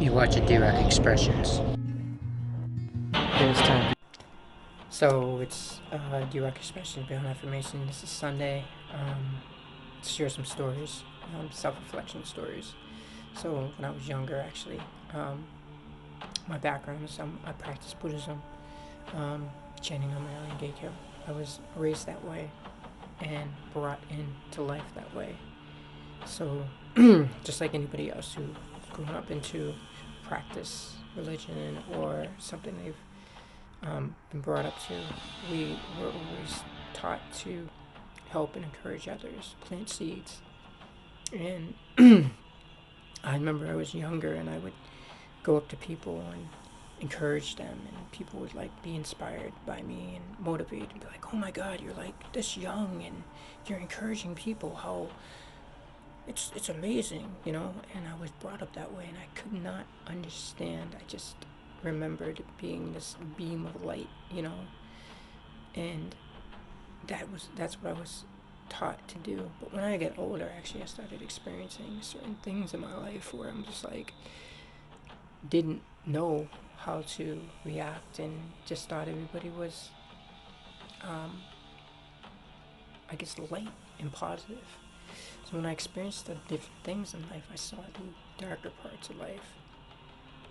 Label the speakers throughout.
Speaker 1: You watch a D-ROK Expressions.
Speaker 2: It's time.
Speaker 3: So it's D-ROK Expressions, Beyond Affirmation. This is Sunday. To share some stories, self-reflection stories. So when I was younger, actually, my background is I practice Buddhism, chanting on my own Geikyo. I was raised that way and brought into life that way. So just like anybody else who's grown up into practice religion or something they've been brought up to, we were always taught to help and encourage others, plant seeds. And I remember I was younger and I would go up to people and encourage them, and people would be inspired by me and motivated and be like, oh my god, you're this young and you're encouraging people, how it's amazing, and I was brought up that way and I could not understand. I just remembered it being this beam of light, and that's what I was taught to do. But when I get older, actually, I started experiencing certain things in my life where I'm just didn't know how to react and just thought everybody was I guess light and positive. So when I experienced the different things in life, I saw the darker parts of life.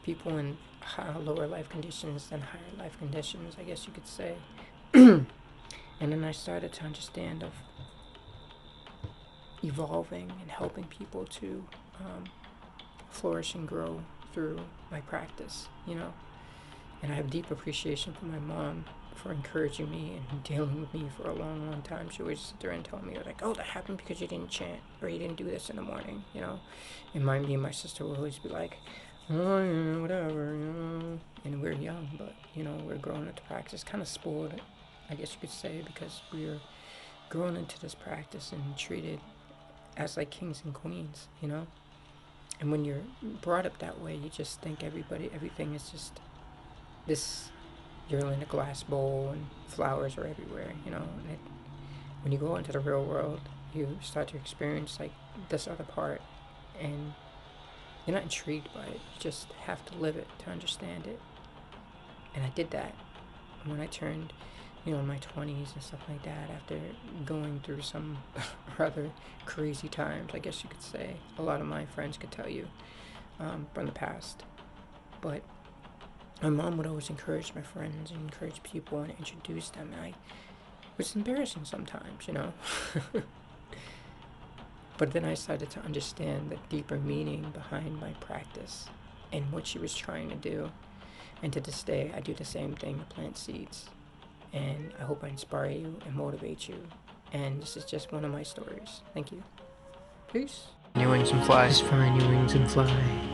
Speaker 3: People in lower life conditions than higher life conditions, I guess you could say. And then I started to understand of evolving and helping people to flourish and grow through my practice, And I have deep appreciation for my mom for encouraging me and dealing with me for a long, long time. She always sit there and tell me, oh, that happened because you didn't chant or you didn't do this in the morning, And me and my sister would always be like, oh, yeah, whatever, And we're young, but, we're growing into practice. Kind of spoiled, I guess you could say, because we're growing into this practice and treated as like kings and queens, And when you're brought up that way, you just think everything is just this, you're in a glass bowl and flowers are everywhere, And when you go into the real world, you start to experience this other part, and you're not intrigued by it. You just have to live it to understand it. And I did that when I turned, in my 20s and stuff like that, after going through some rather crazy times, I guess you could say. A lot of my friends could tell you from the past. But my mom would always encourage my friends and encourage people and introduce them. And it was embarrassing sometimes, But then I started to understand the deeper meaning behind my practice and what she was trying to do. And to this day, I do the same thing to plant seeds. And I hope I inspire you and motivate you. And this is just one of my stories. Thank you. Peace.
Speaker 2: New wings and flies.
Speaker 1: Find your wings and fly.